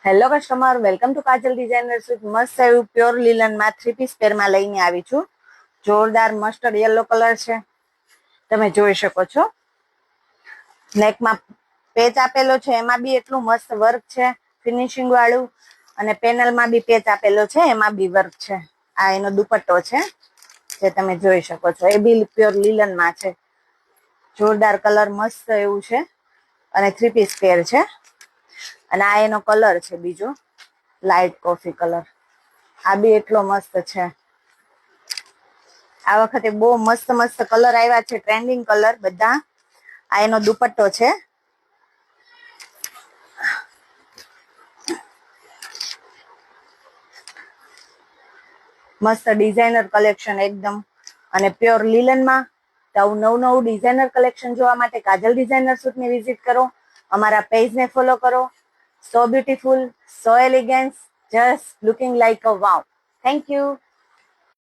Hello customer, welcome to Kajal designer sweet. મસ્ત એવું pure લીલનમાં 3 piece પેરમાં લઈને આવી છું. જોરદાર મસ્ટર્ડ યલો કલર છે, તમે જોઈ શકો છો. નેકમાં પેચ આપેલો છે, એમાં બી એટલું મસ્ત વર્ક છે, ફિનિશિંગ વાળું. અને પેનલમાં બી પેચ આપેલો છે, એમાં બી વર્ક છે. આ એનો દુપટ્ટો છે, જે તમે જોઈ શકો છો. એ બી પ્યોર લીલનમાં છે. જોરદાર કલર મસ્ત એવું છે, અને 3 પીસ પેર છે. અને આ એનો કલર છે બીજો, લાઈટ કોફી કલર. આ બી એટલો મસ્ત છે. આ વખતે બહુ મસ્ત મસ્ત કલર આવ્યા છે, ટ્રેન્ડિંગ કલર બધા. આ એનો દુપટ્ટો છે. મસ્ત ડિઝાઇનર કલેક્શન એકદમ, અને પ્યોર લીલનમાં. તો આવું નવું નવું ડિઝાઇનર કલેક્શન જોવા માટે કાજલ ડિઝાઇનર સૂટની વિઝિટ કરો. અમારા પેજને ફોલો કરો. So beautiful, so elegance, just looking like a wow. Thank you.